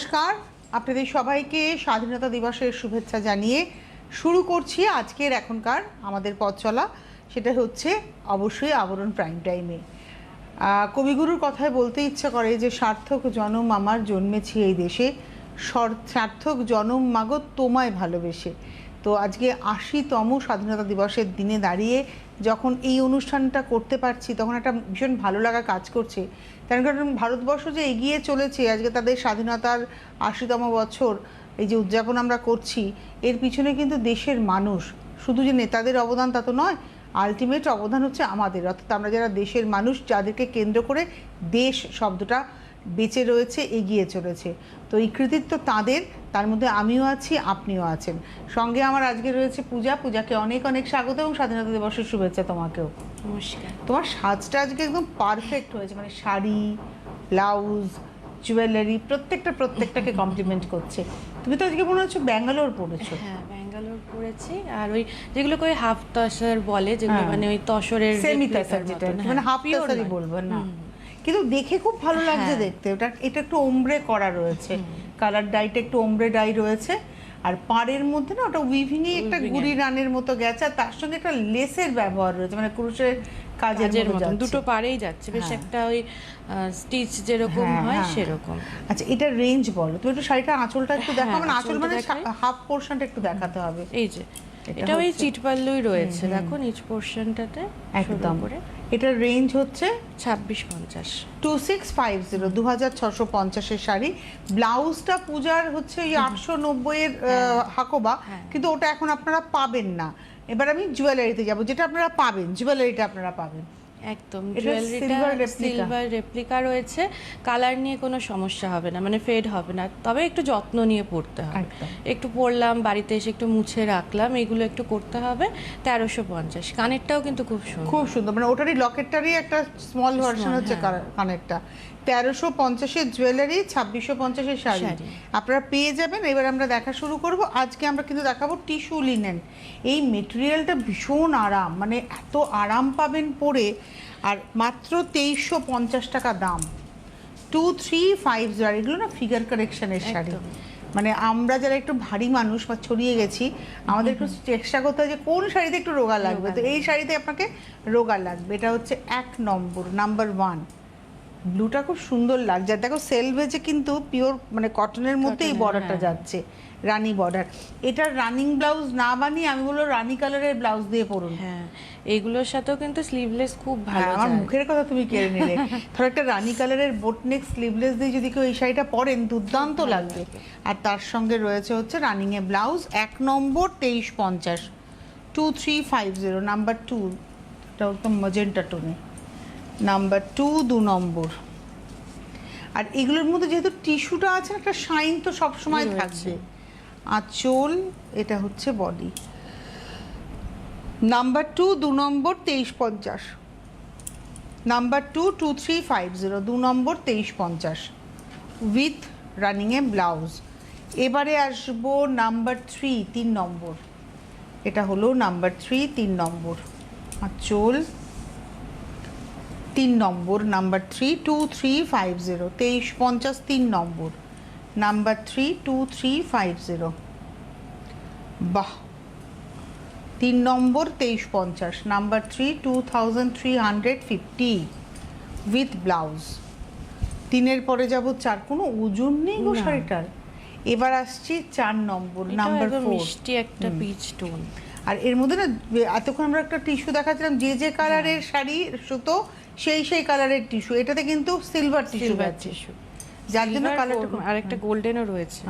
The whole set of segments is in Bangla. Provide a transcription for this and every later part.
নমস্কার, আপনাদের সবাইকে স্বাধীনতা দিবসের শুভেচ্ছা জানিয়ে শুরু করছি আজকের এখনকার আমাদের পথ চলা। সেটা হচ্ছে অবশ্যই আবরণ প্রাইম টাইমে। কবিগুরুর কথায় বলতে ইচ্ছা করে যে সার্থক জনম আমার জন্মেছি এই দেশে, সার্থক জনম মাগো তোমায় ভালোবেসে। তো আজকে ৮০তম স্বাধীনতা দিবসের দিনে দাঁড়িয়ে যখন এই অনুষ্ঠানটা করতে পারছি তখন একটা ভীষণ ভালো লাগা কাজ করছে। তার কারণ ভারতবর্ষ যে এগিয়ে চলেছে, আজকে তাদের স্বাধীনতার ৮০তম বছর এই যে উদযাপন আমরা করছি, এর পিছনে কিন্তু দেশের মানুষ, শুধু যে নেতাদের অবদান তা তো নয়, আলটিমেট অবদান হচ্ছে আমাদের, অর্থাৎ আমরা যারা দেশের মানুষ, যাদেরকে কেন্দ্র করে দেশ শব্দটা বেঁচে রয়েছে, এগিয়ে চলেছে। তো এই কৃতিত্ব তাদের, তার মধ্যে আমিও আছি, আপনিও আছেন। সঙ্গে আমার আজকে রয়েছে পূজা। পূজাকে অনেক অনেক স্বাগত এবং স্বাধীনতা দিবসের শুভেচ্ছা তোমাকেও। নমস্কার। তোমার সাজটা আজকে একদম পারফেক্ট হয়েছে, মানে শাড়ি, ব্লাউজ, জুয়েলারি প্রত্যেকটাকে কমপ্লিমেন্ট করছে। তুমি তো আজকে মনে হচ্ছে ব্যাঙ্গালোর পড়েছো। হ্যাঁ, ব্যাঙ্গালোর পড়েছি। আর ওই যেগুলো করে হাফ তসর বলে, যেগুলো মানে ওই তসরের সেমি তসর, যেটা মানে হাফ তসরই বলবো না, কিন্তু দেখে খুব ভালো লাগছে দেখতে। এটা একটু ওমব্রে করা রয়েছে, কালার ডাইটা একটু ওমব্রে ডাই রয়েছে, আর পাড়ের মধ্যে না ওটা উইভিংয়ে একটা গুড়ি রানের মতো গেছে, আর তার সঙ্গে একটা লেসের ব্যবহার রয়েছে, মানে ক্রুশের কাজের মতো দুটো পাড়েই যাচ্ছে, বেশ একটা ওই স্টিচ যেরকম হয় সেরকম। আচ্ছা, এটা রেঞ্জ বলো তুমি একটু, শাড়িটা আঁচলটা একটু দেখাও, মানে আঁচল মানে হাফ পোরশনটা একটু দেখাতে হবে। এই যে এটা ওই চিট পাল্লুই রয়েছে, দেখো নিচ পোরশনটাতে একদম করে। এটার রেঞ্জ হচ্ছে 2650, 2650, 2650 শাড়ি। ব্লাউজটা পূজার হচ্ছে ওই 890 এর হাকোবা, কিন্তু ওটা এখন আপনারা পাবেন না। এবার আমি জুয়েলারিতে যাব, যেটা আপনারা পাবেন, জুয়েলারিটা আপনারা পাবেন একদম জুয়েলারিটা সিলভার রেপ্লিকা রয়েছে। কালার নিয়ে কোনো সমস্যা হবে না, মানে ফেড হবে না, তবে একটু যত্ন নিয়ে পড়তে হবে। একটু পরলাম, বাড়িতে এসে একটু মুছে রাখলাম, এগুলো একটু করতে হবে। 1350। কানেরটাও কিন্তু খুব সুন্দর, খুব সুন্দর, মানে ওটারই লকেটটারই একটা স্মল ভার্সন হচ্ছে কানেরটা। 1350-এর জুয়েলারি, 2650-এর শাড়ি আপনারা পেয়ে যাবেন। এবার আমরা দেখা শুরু করব। আজকে আমরা কিন্তু দেখাবো টিস্যু লিনেন। এই মেটেরিয়ালটা ভীষণ আরাম, মানে এত আরাম পাবেন পরে, আর মাত্র 2350 টাকা দাম। 2350। এগুলো না ফিগার কারেকশনের শাড়ি, মানে আমরা যারা একটু ভারী মানুষ বা ছড়িয়ে গেছি, আমাদের একটু চেষ্টা করতে হয় যে কোন শাড়িতে একটু রোগা লাগবে, তো এই শাড়িতে আপনাকে রোগা লাগবে। এটা হচ্ছে 1 নম্বর, নাম্বার 1। ব্লুটা খুব সুন্দর লাগছে, আর দেখো সেলভেজে কিন্তু পিওর মানে কটনের মধ্যে এই বর্ডারটা যাচ্ছে, রানী বর্ডার। এটা রানিং ব্লাউজ না বানিয়ে আমি বলবো রানী কালারের ব্লাউজ দিয়ে পরুন। হ্যাঁ, এইগুলোর সাথেও কিন্তু স্লিভলেস খুব ভালো। আমার মুখের কথা তুমি কেড়ে নিলে। ধরো একটা রানী কালারের বোটনেক স্লিভলেস দিয়ে যদি কেউ এই শাড়িটা পরেন, দুর্দান্ত লাগবে। আর তার সঙ্গে রয়েছে হচ্ছে রানিং এ ব্লাউজ। 1 নম্বর 2350, 2350, নাম্বার 2। এটা একদম ম্যাজেন্টা টোনে, নাম্বার 2, 2 নম্বর। আর এগুলোর মধ্যে যেহেতু টিস্যুটা আছে, একটা শাইন তো সবসময় থাকবে। আঁচল, এটা হচ্ছে body. Number 2, 2 number 2350, number 2, 2350, 2 number 2350 with running A blouse. এবারে আসবো নাম্বার 3, 3 নম্বর। এটা হলো নাম্বার 3, 3 নম্বর। আঁচল 3 নম্বর, নাম্বার 3, 2350, 2350, 3 নম্বর, নাম্বার 3, 2350। বাহ, 3 নম্বর 2350, নাম্বার 3, 2350 উইথ ব্লাউজ। 3-এর পরে যাব 4, কোনো ওজন নেই গো শাড়িটার। এবার আসছি 4 নম্বর, নাম্বার 4, মিষ্টি একটা পিচ টোন। আর এর মধ্যে না এতক্ষণ আমরা একটা টিস্যু দেখাচ্ছিলাম, যে কালারের শাড়ি সুতো সেই কালারের টিস্যু। এটাতে কিন্তু সিলভার টিস্যু আছে, যার জন্য কালারটা, আর একটা গোল্ডেনও রয়েছে।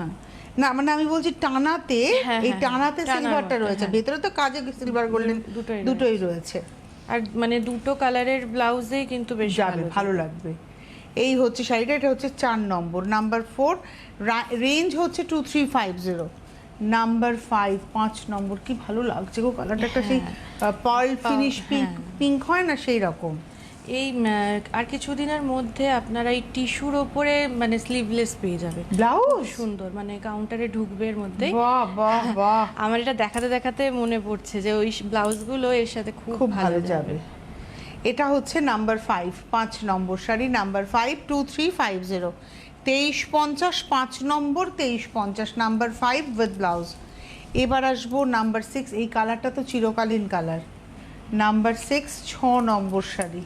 না মানে আমি বলছি টানাতে, এই টানাতে সিলভারটা রয়েছে, ভেতরে তো কাজে সিলভার গোল্ডেন দুটোই রয়েছে। আর মানে দুটো কালারের ব্লাউজেই কিন্তু বেশ ভালো লাগবে। এই হচ্ছে শাড়িটা, এটা হচ্ছে 4 নম্বর, নাম্বার 4। রেঞ্জ হচ্ছে 2350, নাম্বার 5, 5 নম্বর। কি ভালো লাগছে গো কালারটা, একটা সেই পার্ল ফিনিশ পিঙ্ক হয় না, সেই রকম। এই আর কিছুদিনের মধ্যে আপনারা এই টিস্যুর ওপরে মানে স্লিভলেস পেয়ে যাবেন ব্লাউজ, সুন্দর, মানে কাউন্টারে ঢুকবে এর মধ্যে। বাহ বাহ বাহ, আমার এটা দেখাতে দেখাতে মনে পড়ছে যে ওই ব্লাউজগুলো এর সাথে খুব ভালো যাবে। এটা হচ্ছে number 5, 5 number sari, number 5, 2350। 2350 5 number 2350 number 5 with blouse. এবার আসবো নাম্বার 6, এই কালারটা তো চিরকালীন কালার। নাম্বার 6 6 নম্বর শাড়ি।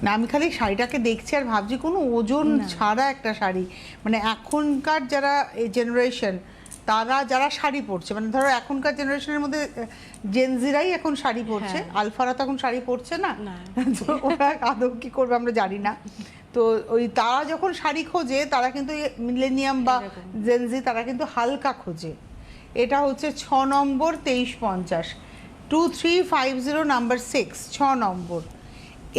না আমি খালি শাড়িটাকে দেখছি আর ভাবছি কোনো ওজন ছাড়া একটা শাড়ি, মানে এখনকার যারা এই জেনারেশন তারা যারা শাড়ি পরছে, মানে ধরো এখনকার জেনারেশনের মধ্যে জেনজিরাই এখন শাড়ি পরছে, আলফারা তো এখন শাড়ি পরছে না, তো ওরা আদৌ কি করবে আমরা জানি না। তো ওই তারা যখন শাড়ি খোঁজে তারা কিন্তু মিলেনিয়াম বা জেনজি তারা কিন্তু হালকা খোঁজে। এটা হচ্ছে 6 নম্বর 2350 2350 নাম্বার 6 6 নম্বর।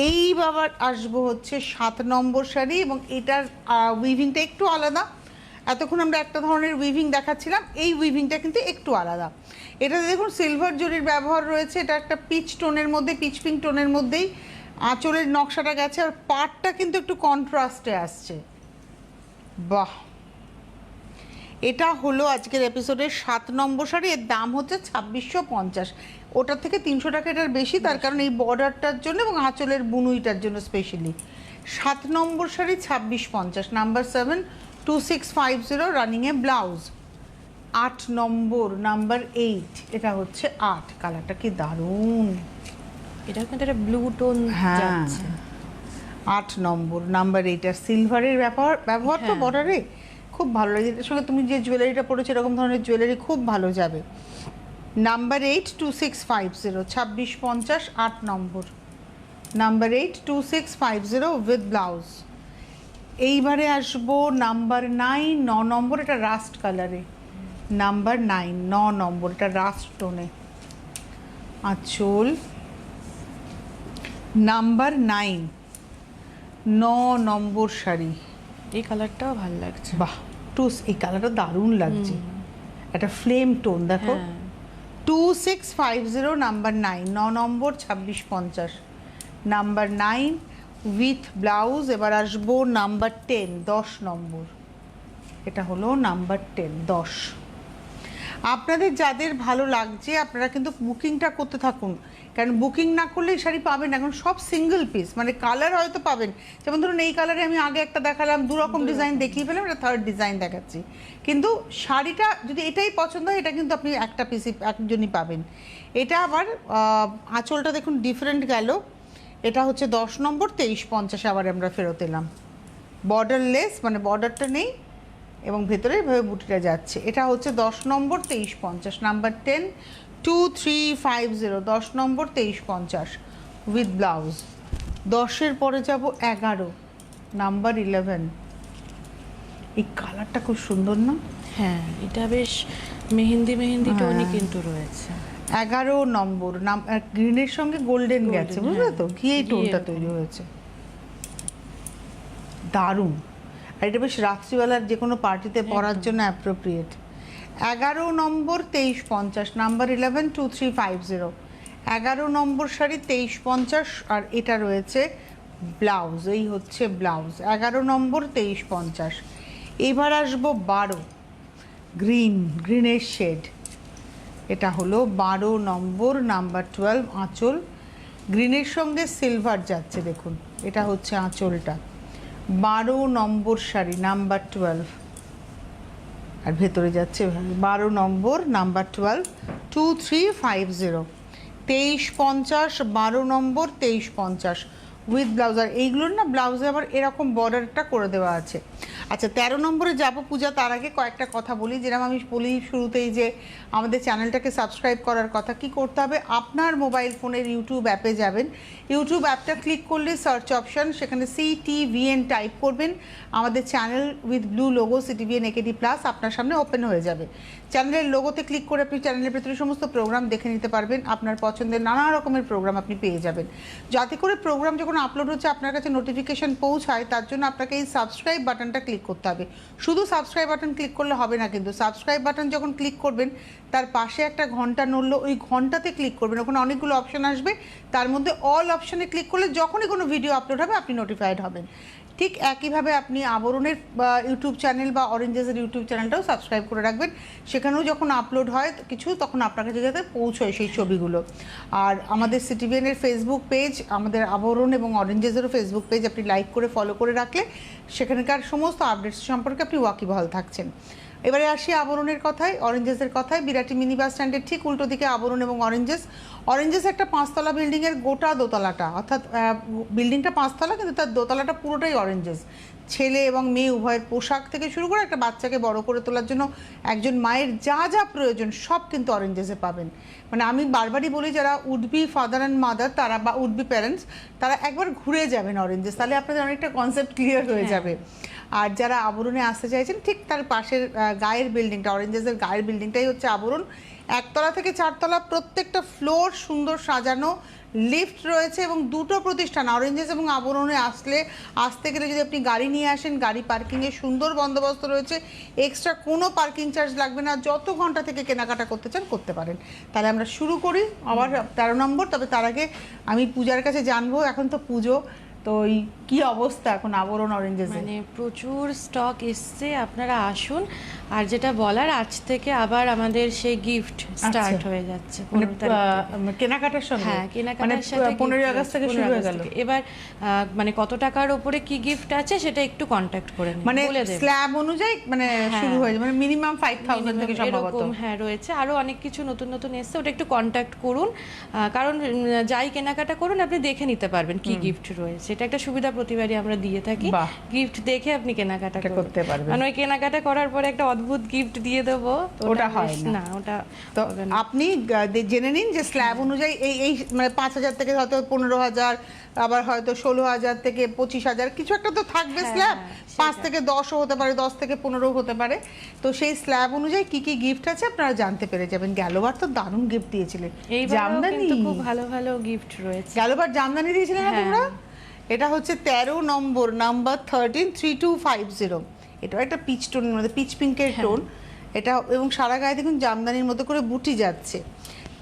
এই বাবার আসবো হচ্ছে 7 নম্বর শাড়ি, এবং এটার উইভিংটা একটু আলাদা। এতক্ষণ আমরা একটা ধরনের উইভিং দেখাচ্ছিলাম, এই উইভিংটা কিন্তু একটু আলাদা। এটাতে দেখুন সিলভার জরির ব্যবহার রয়েছে, এটা একটা পিচ টোনের মধ্যে, পিচ পিঙ্ক টোনের মধ্যেই আঁচলের নকশাটা গেছে, আর পাটটা কিন্তু একটু কন্ট্রাস্টে আসছে। বাহ, এটা হলো আজকের এপিসোডের 7 নম্বর শাড়ি। এর দাম হচ্ছে 2650, ওটার থেকে 300 টাকা এটার বেশি, তার কারণ এই বর্ডারটার জন্য এবং আঁচলের বুনুইটার জন্য স্পেশালি। 7 নম্বর শাড়ি 2650 নাম্বার 7 2650 রানিংয়ে ব্লাউজ। 8 নম্বর নাম্বার 8, এটা হচ্ছে 8, কালারটা কি দারুণ, এটা কিন্তু একটা ব্লু টোন যাচ্ছে। 8 নম্বর নাম্বার 8 আর সিলভারের ব্যবহার তো বর্ডারে খুব ভালো লাগে। এটার সঙ্গে তুমি যে জুয়েলারিটা পরেছো এরকম ধরনের জুয়েলারি খুব ভালো যাবে। Number 8 2650 2650 8 number number 8 2650 with blouse. এইবারে আসবো নাম্বার 9 9 নম্বর, এটা রাস্ট কালারে। নাম্বার 9 9 নম্বর, এটা রাস্ট টোনে আঁচল। নাম্বার 9 9 নম্বর শাড়ি। এই কালারটাও ভালো লাগছে। বাহ, এই কালারটা দারুণ লাগছে, একটা ফ্লেম টোন দেখো। 2650 number 9 9 number 2650 number 9 with blouse. এবার আসবো নাম্বার 10 10 নম্বর, এটা হলো নাম্বার 10 10। আপনাদের যাদের ভালো লাগছে আপনারা কিন্তু বুকিংটা করতে থাকুন, কারণ বুকিং না করলে এই শাড়ি পাবেন এখন সব সিঙ্গেল পিস, মানে কালার হয়তো পাবেন, যেমন ধরুন এই কালারে আমি আগে একটা দেখালাম, দু রকম ডিজাইন দেখিয়ে ফেলাম, এটা থার্ড ডিজাইন দেখাচ্ছি, কিন্তু শাড়িটা যদি এটাই পছন্দ হয় এটা কিন্তু আপনি একটা পিসই একজনই পাবেন। এটা আবার আঁচলটা দেখুন ডিফারেন্ট গেল, এটা হচ্ছে 10 নম্বর 2350, আবার আমরা ফেরত এলাম। বর্ডারলেস, মানে বর্ডারটা নেই এবং ভেতরে এভাবে বুটিটা যাচ্ছে। এটা হচ্ছে 10 নম্বর 2350 নাম্বার 10 2350 10 নম্বর 2350 উইথ ব্লাউজ। 10-এর পরে যাব 11 নাম্বার 11, এই কালারটা খুব সুন্দর না? হ্যাঁ, এটা বেশ মেহেন্দি মেহেন্দি টোনই কিন্তু রয়েছে। 11 নম্বর গ্রিনের সঙ্গে গোল্ডেন গেছে, বুঝলে তো, ঘিয়ে টোনটা তৈরি হয়েছে, দারুণ। আর এটা বেশ রাত্রিবেলার যে কোনো পার্টিতে পরার জন্য অ্যাপ্রোপ্রিয়েট। 11 নম্বর 2350 নাম্বার 11 2350 11 নম্বর শাড়ি 2350, আর এটা রয়েছে ব্লাউজ, এই হচ্ছে ব্লাউজ। 11 নম্বর 2350। এবার আসবো 12 গ্রিনের শেড, এটা হলো 12 নম্বর নাম্বার 12 আঁচল। গ্রিনের সঙ্গে সিলভার যাচ্ছে দেখুন, এটা হচ্ছে আঁচলটা। 12 নম্বর শাড়ি নাম্বার 12, আর ভেতরে যাচ্ছে 12 নম্বর নাম্বার 12 2350 2350 12 নম্বর 2350 উইথ ব্লাউজ। আর এইগুলোর না ব্লাউজে আবার এরকম বর্ডারটা করে দেওয়া আছে। আচ্ছা 13 নম্বরে যাব পূজা, তার আগে কয়েকটা কথা বলি। যেরকম আমি বলি শুরুতেই যে আমাদের চ্যানেলটাকে সাবস্ক্রাইব করার কথা, কি করতে হবে, আপনার মোবাইল ফোনের ইউটিউব অ্যাপে যাবেন, ইউটিউব অ্যাপটা ক্লিক করলে সার্চ অপশন, সেখানে CTVN টাইপ করবেন, আমাদের channel with blue logo CTVN AKD plus আপনার সামনে ওপেন হয়ে যাবে। চ্যানেলের লোগোতে ক্লিক করে আপনি চ্যানেলের ভেতরে সমস্ত প্রোগ্রাম দেখে নিতে পারবেন, আপনার পছন্দের নানা রকমের প্রোগ্রাম আপনি পেয়ে যাবেন। যাতে করে প্রোগ্রাম যখন আপলোড হচ্ছে আপনার কাছে নোটিফিকেশন পৌঁছায়, তার জন্য আপনাকে এই সাবস্ক্রাইব বাটনটা ক্লিক করতে হবে। শুধু সাবস্ক্রাইব বাটন ক্লিক করলে হবে না, কিন্তু সাবস্ক্রাইব বাটন যখন ক্লিক করবেন তার পাশে একটা ঘন্টা নড়লো, ওই ঘন্টাতে ক্লিক করবেন, ওখানে অনেকগুলো অপশন আসবে, তার মধ্যে অল অপশনে ক্লিক করলে যখনই কোনো ভিডিও আপলোড হবে আপনি নোটিফাইড হবেন। ঠিক একইভাবে আপনি আবরণের ইউটিউব চ্যানেল বা অরেঞ্জেসের ইউটিউব চ্যানেলটাও সাবস্ক্রাইব করে রাখবেন, সেখানে সেখানেও যখন আপলোড হয় কিছু, তখন আপনার কাছে যাতে পৌঁছয় সেই ছবিগুলো। আর আমাদের সিটিভিএনের ফেসবুক পেজ, আমাদের আবরণ এবং অরেঞ্জেসেরও ফেসবুক পেজ আপনি লাইক করে ফলো করে রাখলে সেখানকার সমস্ত আপডেটস সম্পর্কে আপনি ওয়াকিবহাল থাকছেন। এবারে আসি আবরণের কথায়, অরেঞ্জেসের কথায়। বিরাটি মিনি বাস স্ট্যান্ডের ঠিক উল্টো দিকে আবরণ এবং অরেঞ্জেস একটা 5তলা বিল্ডিংয়ের গোটা দোতলাটা, অর্থাৎ বিল্ডিংটা 5তলা কিন্তু তার দোতলাটা পুরোটাই অরেঞ্জেস। ছেলে এবং মেয়ে উভয়ের পোশাক থেকে শুরু করে একটা বাচ্চাকে বড় করে তোলার জন্য একজন মায়ের যা যা প্রয়োজন সব কিন্তু অরেঞ্জেসে পাবেন। মানে আমি বারবারই বলি, যারা would be father and mother তারা, বা উড বি প্যারেন্টস, তারা একবার ঘুরে যাবেন অরেঞ্জেস, তাহলে আপনাদের অনেকটা কনসেপ্ট ক্লিয়ার হয়ে যাবে। আর যারা আবরণে আসতে চাইছেন, ঠিক তার পাশের গায়ের বিল্ডিংটা, অরেঞ্জেসের গায়ের বিল্ডিংটাই হচ্ছে আবরণ। 1তলা থেকে 4তলা প্রত্যেকটা ফ্লোর সুন্দর সাজানো, লিফট রয়েছে এবং দুটো প্রতিষ্ঠান অরেঞ্জেস এবং আবরণে আসতে গেলে যদি আপনি গাড়ি নিয়ে আসেন, গাড়ি পার্কিংয়ের সুন্দর বন্দোবস্ত রয়েছে, এক্সট্রা কোনো পার্কিং চার্জ লাগবে না, যত ঘন্টা থেকে কেনাকাটা করতে চান করতে পারেন। তাহলে আমরা শুরু করি আবার 13 নম্বর। তবে তার আগে আমি পূজার কাছে জানবো, এখন তো পুজো, তো এই কি অবস্থা এখন আবরণ অরেঞ্জেস? মানে প্রচুর স্টক এসছে, আপনারা আসুন। আর যেটা বলার, আজ থেকে আবার আমাদের সেই গিফট স্টার্ট হয়ে যাচ্ছে কেনাকাটার সঙ্গে। হ্যাঁ, কেনাকাটার সাথে 15 আগস্ট থেকে শুরু হয়ে গেল। এবার মানে কত টাকার উপরে কি গিফট আছে সেটা একটু কন্ট্যাক্ট করে নিন, মানে স্ল্যাব অনুযায়ী মানে শুরু হয়ে যায়, মানে মিনিমাম 5000 থেকে সম্ভবত এরকম। হ্যাঁ, রয়েছে আরো অনেক কিছু নতুন নতুন এসছে, ওটা একটু কন্ট্যাক্ট করুন। কারণ যাই কেনাকাটা করুন আপনি দেখে নিতে পারবেন কি গিফট রয়েছে। এটা একটা সুবিধা প্রতিবারই আমরা দিয়ে থাকি, গিফট দেখে আপনি কেনাকাটা করতে পারবেন। মানে ওই কেনাকাটা করার পরে একটা অদ্ভুত গিফট দিয়ে দেবো, ওটা হয় না। ওটা তো আপনি জেনে নিন যে স্ল্যাব অনুযায়ী এই মানে 5000 থেকে হয়তো 15000, আবার হয়তো 16000 থেকে 25000, কিছু একটা তো থাকবে স্ল্যাব। 5 থেকে 10ও হতে পারে, 10 থেকে 15ও হতে পারে। তো সেই স্ল্যাব অনুযায়ী কি কি গিফট আছে আপনারা জানতে পেরে যাবেন। গেলবার তো দারুণ গিফট দিয়েছিলেন, জামদানি, খুব ভালো ভালো গিফট রয়েছে। গেলবার জামদানি দিয়েছিলেন না তোমরা? এটা হচ্ছে 13 নম্বর, নাম্বার 13 3250। এটা একটা পিচ টোন, মানে পিচ পিঙ্কের টোন এটা, এবং সারা গায়ে দেখুন জামদানির মতো করে বুটি যাচ্ছে।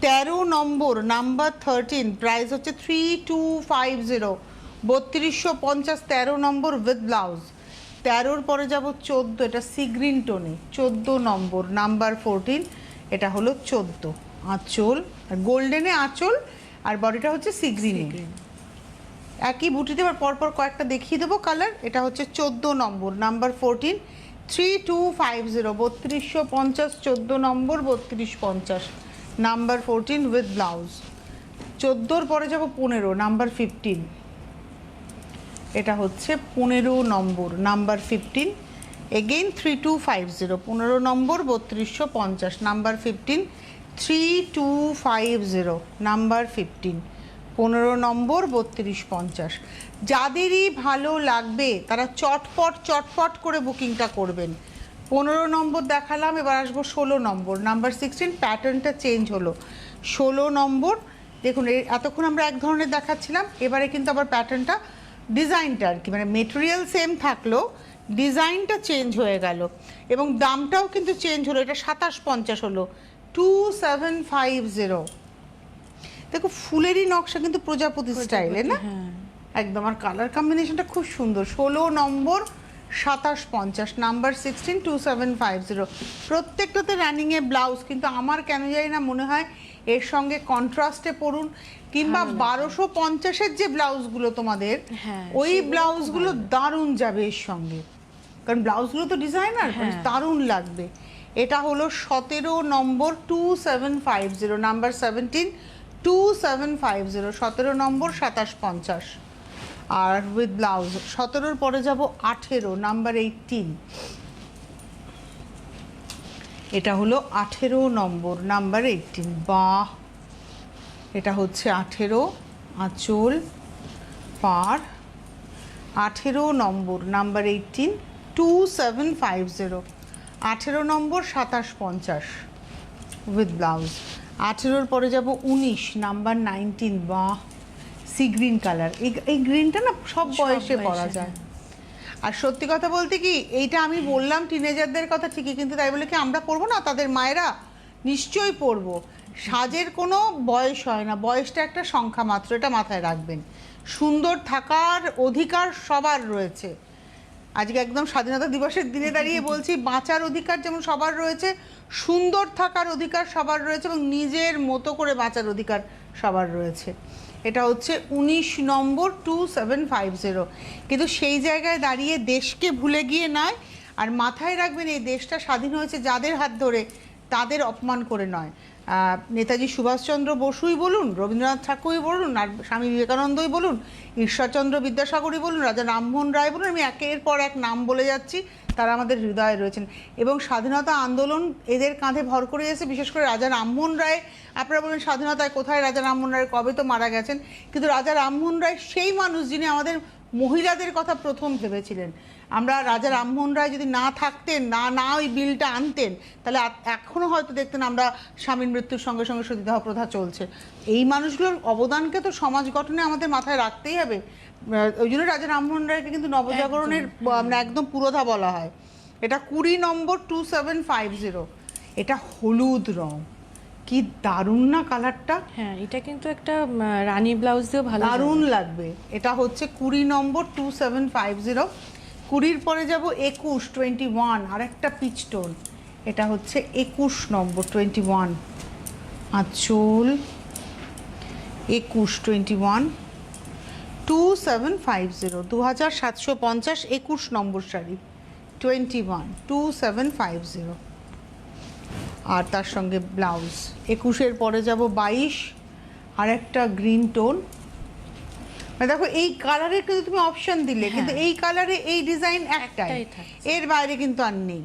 13 নম্বর, নাম্বার 13, প্রাইস হচ্ছে 3250, 3250। 13 নম্বর উইথ ব্লাউজ। 13-র পরে যাব 14, এটা সি গ্রিন টোনে। 14 নম্বর, নাম্বার 14, এটা হলো 14। আঁচল আর গোল্ডেনে আঁচল, আর বডিটা হচ্ছে সি গ্রিনে, একই বুটিতে। এবার পরপর কয়েকটা দেখিয়ে দেবো কালার। এটা হচ্ছে 14 নম্বর, নাম্বার 14, 3250, 3250। 14 নম্বর 3250, নাম্বার 14 উইথ ব্লাউজ। 14-র পরে যাব 15, নাম্বার 15, এটা হচ্ছে 15 নম্বর, নাম্বার 15, এগেইন 3250, 15 নম্বর 3250, নাম্বার 15, 3250, নাম্বার 15, 15 নম্বর 3250। যাদেরই ভালো লাগবে তারা চটপট করে বুকিংটা করবেন। 15 নম্বর দেখালাম, এবার আসবো 16 নম্বর, নাম্বার 16। প্যাটার্নটা চেঞ্জ হলো। 16 নম্বর দেখুন, এতক্ষণ আমরা এক ধরনের দেখাচ্ছিলাম, এবারে কিন্তু আবার প্যাটার্নটা, ডিজাইনটা আর কি, মানে মেটেরিয়াল সেম থাকলো, ডিজাইনটা চেঞ্জ হয়ে গেল এবং দামটাও কিন্তু চেঞ্জ হলো। এটা 2750 হলো, 2750। দেখো ফুলেরই নকশা কিন্তু প্রজাপতি স্টাইলে না, একদম। আর কালার কম্বিনেশনটা খুব সুন্দর। 16 নম্বর 2750, নাম্বার 16, 2750। প্রত্যেকটাতে রানিংয়ে ব্লাউজ, কিন্তু আমার কেন জানি না মনে হয় এর সঙ্গে কন্ট্রাস্টে পরুন, কিংবা 1250-এর যে ব্লাউজগুলো তোমাদের, ওই ব্লাউজগুলো দারুণ যাবে এর সঙ্গে, কারণ ব্লাউজগুলো তো ডিজাইনার, দারুণ লাগবে। এটা হলো 17 নম্বর, 2750, নাম্বার 17, 2750। 17 নম্বর 2750 আর উইথ ব্লাউজ। 17-র পরে যাব 18, নাম্বার 18, এটা হলো 18 নম্বর, নাম্বার 18। বাহ, এটা হচ্ছে 18, আঁচল পার। 18 নম্বর, নাম্বার 18, 2750। 18 নম্বর 2750 উইথ ব্লাউজ। 18-র পরে যাব 19, নাম্বার 19। বাহ, সি গ্রিন কালার। এই গ্রিনটা না সব বয়সে পরা যায়। আর সত্যি কথা বলতে কি, এইটা আমি বললাম টিনেজারদের কথা ঠিকই, কিন্তু তাই বলে কি আমরা পরবো না? তাদের মায়েরা নিশ্চয়ই পরবো। সাজের কোনো বয়স হয় না, বয়সটা একটা সংখ্যা মাত্র, এটা মাথায় রাখবেন। সুন্দর থাকার অধিকার সবার রয়েছে, আজকে একদম স্বাধীনতা দিবসের দিনে দাঁড়িয়ে বলছি, বাঁচার অধিকার যেমন সবার রয়েছে, সুন্দর থাকার অধিকার সবার রয়েছে, এবং নিজের মতো করে বাঁচার অধিকার সবার রয়েছে। এটা হচ্ছে 19 নম্বর 2750। কিন্তু সেই জায়গায় দাঁড়িয়ে দেশকে ভুলে গিয়ে নয়, আর মাথায় রাখবেন এই দেশটা স্বাধীন হয়েছে যাদের হাত ধরে, তাদের অপমান করে নয়। নেতাজি সুভাষচন্দ্র বসুই বলুন, রবীন্দ্রনাথ ঠাকুরই বলুন, আর স্বামী বিবেকানন্দই বলুন, ঈশ্বরচন্দ্র বিদ্যাসাগরই বলুন, রাজা রামমোহন রায় বলুন, আমি একের পর এক নাম বলে যাচ্ছি, তারা আমাদের হৃদয়ে রয়েছেন। এবং স্বাধীনতা আন্দোলন এদের কাঁধে ভর করে এসেছে, বিশেষ করে রাজা রামমোহন রায়। আপনারা বলেন স্বাধীনতায় কোথায় রাজা রামমোহন রায়, কবে তো মারা গেছেন, কিন্তু রাজা রামমোহন রায় সেই মানুষ যিনি আমাদের মহিলাদের কথা প্রথম ভেবেছিলেন। আমরা রাজা রামমোহন রায় যদি না থাকতেন, না ওই বিলটা আনতেন, তাহলে এখনও হয়তো দেখতেন আমরা স্বামীর মৃত্যুর সঙ্গে সঙ্গে সতীদাহ প্রথা চলছে। এই মানুষগুলোর অবদানকে তো সমাজ গঠনে আমাদের মাথায় রাখতেই হবে। ওই জন্য রাজা রামমোহন রায়কে কিন্তু নবজাগরণের একদম পুরোধা বলা হয়। এটা 20 নম্বর 2750। এটা হলুদ রং, কি দারুণ না কালারটা। হ্যাঁ, এটা কিন্তু একটা রানী ব্লাউজ দিয়েও ভালো দারুণ লাগবে। এটা হচ্ছে 20 নম্বর 2750। 20-র পরে যাব 21 21, আর একটা পিচটোন। এটা হচ্ছে 21 নম্বর 21, আঁচল 21 21 2750, 2750, 21 নম্বর শাড়ি 21 2750, আর তার সঙ্গে ব্লাউজ। 21-এর পরে যাব 22, আর একটা গ্রিন টোন। দেখো এই কালারের কিন্তু তুমি অপশন দিলে, কিন্তু এই কালারে এই ডিজাইন একটাই, এর বাইরে কিন্তু আর নেই।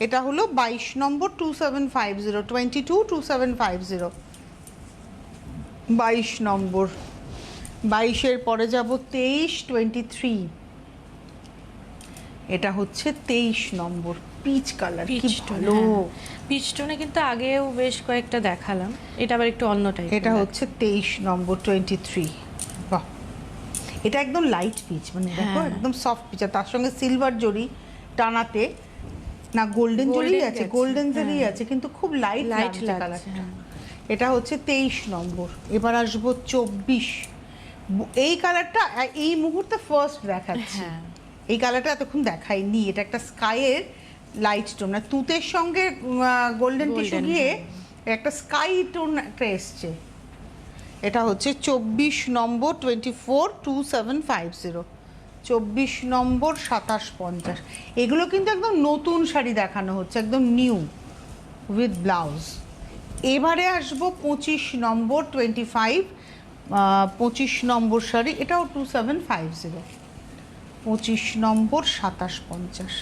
এটা হলো 22 নম্বর 2750, 22 2750, 22 নম্বর। 22-এর পরে যাব 23 23। এটা হচ্ছে 23 নম্বর পিচ কালার, কি ভালো। পিচ টোনে কিন্তু আগেও বেশ কয়েকটা দেখালাম, এটা আবার একটু অন্য টাইপ। এটা হচ্ছে 23 নম্বর 23। বাহ, এটা একদম লাইট পিচ, মানে দেখো একদম সফট পিচ, আর তার সঙ্গে সিলভার জরি টানাতে, না গোল্ডেন জরি আছে, গোল্ডেন জরি আছে, কিন্তু খুব লাইট লাগছে কালারটা। এটা হচ্ছে 23 নম্বর। এবার আসবো 24। এই কালারটা এই মুহূর্তে ফার্স্ট দেখাচ্ছি। এই কালারটা এতক্ষণ দেখাইনি। এটা একটা স্কাইয়ের লাইট টোন, না তুতের সঙ্গে গোল্ডেন টিস্যু গিয়ে একটা স্কাই টোন একটা এসছে। এটা হচ্ছে 24 নম্বর 24 2750, 24 নম্বর 2750। এগুলো কিন্তু একদম নতুন শাড়ি দেখানো হচ্ছে, একদম নিউ উইথ ব্লাউজ। এবারে আসবো 25 নম্বর 25, 25 নম্বর শাড়ি, এটাও 2750, 25 নম্বর 2750,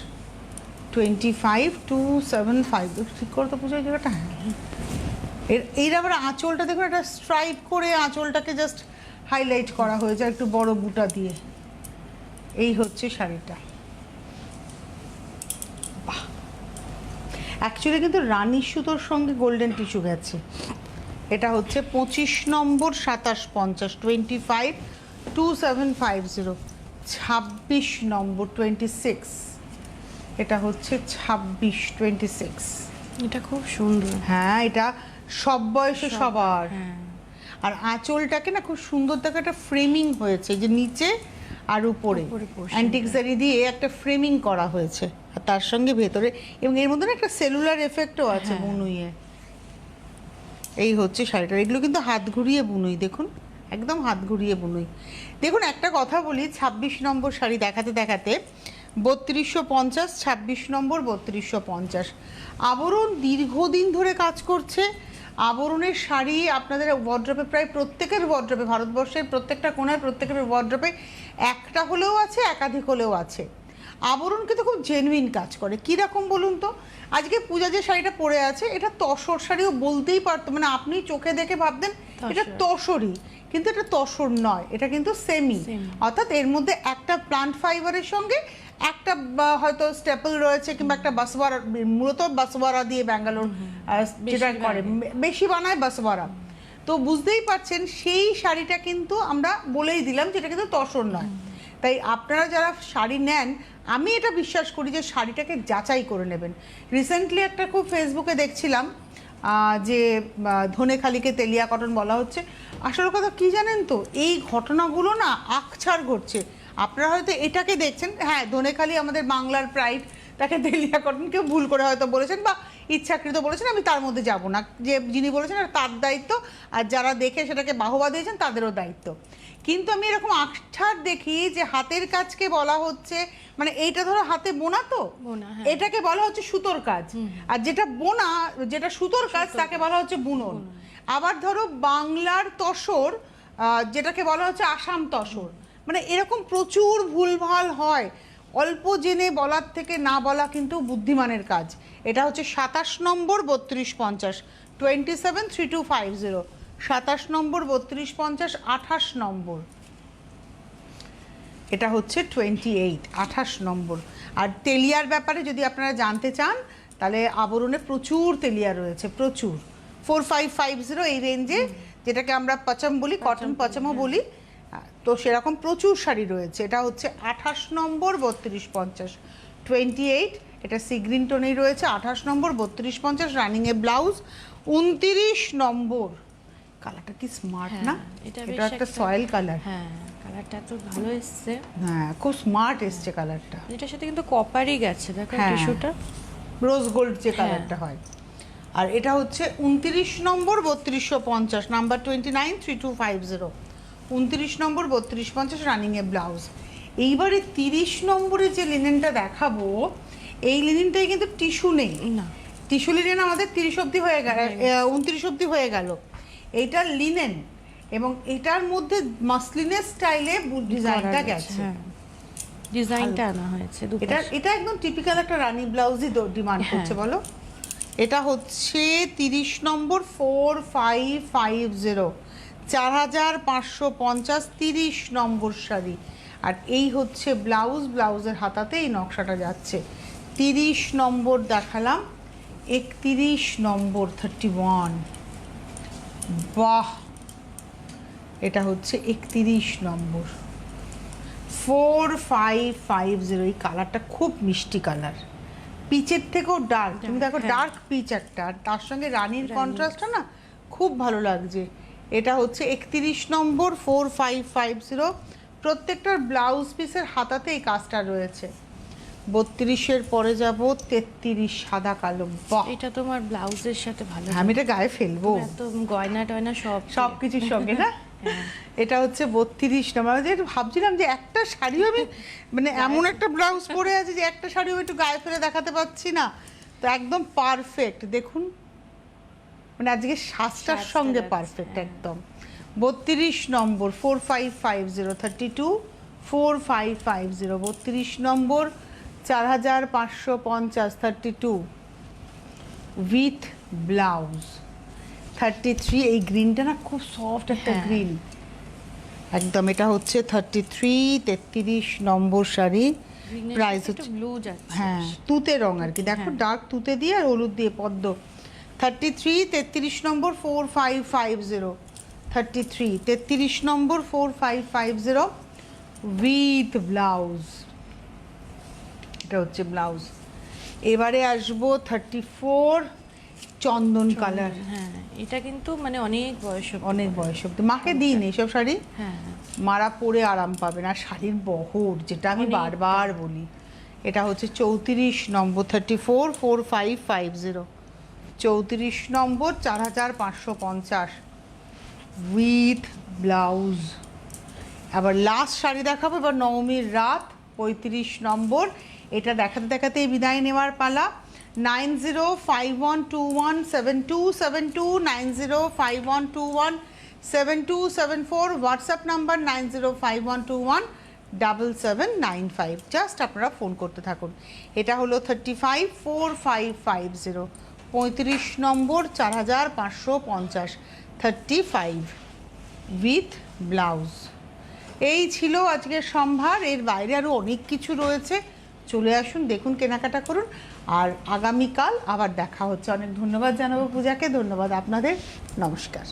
25 275। ঠিক করে তো পুজোর জায়গাটা। হ্যাঁ, এর আবার আঁচলটা দেখুন, একটা স্ট্রাইপ করে আঁচলটাকে জাস্ট হাইলাইট করা হয়েছে একটু বড় বুটা দিয়ে। এই হচ্ছে শাড়িটা। বাহ, অ্যাকচুয়ালি কিন্তু রানী সুতোর সঙ্গে গোল্ডেন টিস্যু গেছে। এটা হচ্ছে 25 নম্বর 2750, 25 2750, 26 নম্বর 26। এটা হচ্ছে 26 26। এটা খুব সুন্দর। হ্যাঁ, এটা সব বয়সে সবার। আর আঁচলটাকে না খুব সুন্দর দেখে একটা ফ্রেমিং হয়েছে, যে নিচে আর উপরে অ্যান্টিক জারি দিয়ে একটা ফ্রেমিং করা হয়েছে, আর তার সঙ্গে ভেতরে, এবং এর মধ্যে একটা সেলুলার এফেক্টও আছে বুনুইয়ে। এই হচ্ছে শাড়িটা। এগুলো কিন্তু হাত ঘুরিয়ে বুনুই, দেখুন একদম হাত ঘুরিয়ে বুনুই। দেখুন একটা কথা বলি, 26 নম্বর শাড়ি দেখাতে দেখাতে 3250, 26 নম্বর 3250। আবরণ দীর্ঘদিন ধরে কাজ করছে। আবরণের শাড়ি আপনাদের ওয়ার্ড্রপে, প্রায় প্রত্যেকের ওয়ার্ড্রপে, ভারতবর্ষের প্রত্যেকটা কোণায় প্রত্যেকের ওয়ার্ড্রপে একটা হলেও আছে, একাধিক হলেও আছে। আবরণ কিন্তু খুব জেনুইন কাজ করে। কীরকম বলুন তো, আজকে পূজা যে শাড়িটা পরে আছে, এটা তসর শাড়িও বলতেই পারতো, মানে আপনি চোখে দেখে ভাবতেন এটা তসরই, কিন্তু এটা তসর নয়, এটা কিন্তু সেমি। অর্থাৎ এর মধ্যে একটা প্লান্ট ফাইবারের সঙ্গে একটা হয়তো স্টেপল রয়েছে, কিংবা একটা বাসওয়ারা, মূলত বাসওয়ারা দিয়ে ব্যাঙ্গালোর যেটা করে বেশি বানায় বাসওয়ারা। তো বুঝতেই পারছেন সেই শাড়িটা কিন্তু আমরা বলেই দিলাম যে এটা কিন্তু তসর নয়। তাই আপনারা যারা শাড়ি নেন, আমি এটা বিশ্বাস করি যে শাড়িটাকে যাচাই করে নেবেন। রিসেন্টলি একটা খুব ফেসবুকে দেখছিলাম যে ধনেখালিকে তেলিয়া কটন বলা হচ্ছে। আসল কথা কি জানেন তো, এই ঘটনাগুলো না আকছার ঘটছে। আপনারা হয়তো এটাকে দেখছেন, হ্যাঁ ধনেখালি আমাদের বাংলার প্রাইড, তাকে তেলিয়া কটন কেউ ভুল করে হয়তো বলেছেন বা ইচ্ছাকৃত বলেছেন, আমি তার মধ্যে যাব না, যে যিনি বলেছেন আর তার দায়িত্ব, আর যারা দেখে সেটাকে বাহবা দিয়েছেন তাদেরও দায়িত্ব। কিন্তু আমি এরকম আঠার দেখি যে হাতের কাজকে বলা হচ্ছে, মানে এইটা ধরো হাতে বোনা তো, এটাকে বলা হচ্ছে সুতোর কাজ, আর যেটা বোনা যেটা সুতোর কাজ তাকে বলা হচ্ছে বুনন। আবার ধরো বাংলার তসর যেটাকে বলা হচ্ছে আসাম তসর, মানে এরকম প্রচুর ভুলভাল হয়। অল্প জেনে বলার থেকে না বলা কিন্তু বুদ্ধিমানের কাজ। এটা হচ্ছে 27 নম্বর 3250, 273250, 27 নম্বর 3250, 28 নম্বর, এটা হচ্ছে 28, 28 নম্বর। আর তেলিয়ার ব্যাপারে যদি আপনারা জানতে চান তাহলে আবরণে প্রচুর তেলিয়া রয়েছে, প্রচুর। 4550 এই রেঞ্জে, যেটাকে আমরা পচম বলি, কটন পচমও বলি, তো সেরকম প্রচুর শাড়ি রয়েছে। এটা হচ্ছে 28 নম্বর 3250, 28, এটা সি গ্রিন টোনেই রয়েছে। 28 নম্বর 3250, রানিংয়ে ব্লাউজ। 29 নম্বর, কালারটা কি স্মার্ট না, এটা একটা সয়েল কালার। হ্যাঁ কালারটা তো ভালো এসছে, হ্যাঁ খুব স্মার্ট এসছে কালারটা। এটার সাথে কিন্তু কপারই গেছে, দেখো টিস্যুটা রোজ গোল্ড যে কালারটা হয়। আর এটা হচ্ছে 29 নম্বর 3250, নাম্বার 29, 3250, 29 নম্বর 3250, রানিংয়ে ব্লাউজ। এইবারে 30 নম্বরে যে লিনেনটা দেখাবো, এই লিনেনটাই কিন্তু টিস্যু নেই না, টিস্যু লিনেন আমাদের 30 অবধি হয়ে গেল, 29 অবধি হয়ে গেল। এইটা লিনেন এবং এটার মধ্যে মাসলিনের স্টাইলে ডিজাইনটা গেছে, ডিজাইনটা আনা হয়েছে। এটা একদম টিপিক্যাল একটা রানী ব্লাউজই ডিমান্ড করছে বলো। এটা হচ্ছে 30 নম্বর 4550, 4550, 30 নম্বর শাড়ি। আর এই হচ্ছে ব্লাউজ, ব্লাউজের হাতাতে এই নকশাটা যাচ্ছে। 30 নম্বর দেখালাম, 31 নম্বর 31, বাহ, এটা হচ্ছে 31 নম্বর 4550। এই কালারটা খুব মিষ্টি কালার, পিচের থেকেও ডার্ক, তুমি দেখো ডার্ক পিচ একটা, আর তার সঙ্গে রানীর কন্ট্রাস্টটা না খুব ভালো লাগছে। এটা হচ্ছে 31 নম্বর 4550। প্রত্যেকটার ব্লাউজ পিসের হাতাতে এই কাজটা রয়েছে। 32-এর পরে যাব 33, সাদা কালো, বাহ, এটা তোমার ব্লাউজের সাথে ভালো, আমি এটা গায়ে ফেলবো, এত গয়না টয়না সব কিছুর সঙ্গে না। এটা হচ্ছে 32 নম্বর। আমি ভাবছিলাম যে একটা শাড়িও আমি, মানে এমন একটা ব্লাউজ পরে আছে যে একটা শাড়িও একটু গায়ে ফেলে দেখাতে পাচ্ছি না, তো একদম পারফেক্ট। দেখুন, মানে আজকে সাজটার সঙ্গে পারফেক্ট একদম। 32 নম্বর 4550, 32, 4550, 32 নম্বর 4550, 32 উইথ ব্লাউজ। 33, এই গ্রিনটা না খুব সফট একটা গ্রিন একদম। এটা হচ্ছে 33, 33 নম্বর শাড়ি। প্রাইস হচ্ছে ব্লু যাচ্ছে, হ্যাঁ তুতে রং আর কি, দেখো ডার্ক তুতে দিয়ে আর হলুদ দিয়ে পদ্ম। 33, 33 নম্বর 4550, 33, 33 নম্বর 4550, উইথ ব্লাউজ। এটা হচ্ছে ব্লাউজ। এবারে আসবো 34, চন্দন কালার। হ্যাঁ এটা কিন্তু মানে অনেক বয়স অব্দি মাকে দিন এইসব শাড়ি, মারা পরে আরাম পাবে না। শাড়ির বহর, যেটা আমি বারবার বলি। এটা হচ্ছে 34 নম্বর 34, 4550, 34 নম্বর 4550, উইথ ব্লাউজ। আবার লাস্ট শাড়ি দেখাবো এবার নবমীর রাত, 35 নম্বর। এটা দেখাতে দেখাতেই বিদায় নেওয়ার পালা। 9051217272, 9051217274, হোয়াটসঅ্যাপ নাম্বার 9051217795। জাস্ট আপনারা ফোন করতে থাকুন। এটা হলো 35, 4550, 35 নম্বর 4550, 35 উইথ ব্লাউজ। এই ছিল আজকের সম্ভার। এর বাইরে আরও অনেক কিছু রয়েছে, চলে আসুন, দেখুন, কেনাকাটা করুন। আর আগামীকাল আবার দেখা হচ্ছে। অনেক ধন্যবাদ জানাবো পূজাকে, ধন্যবাদ আপনাদের, নমস্কার।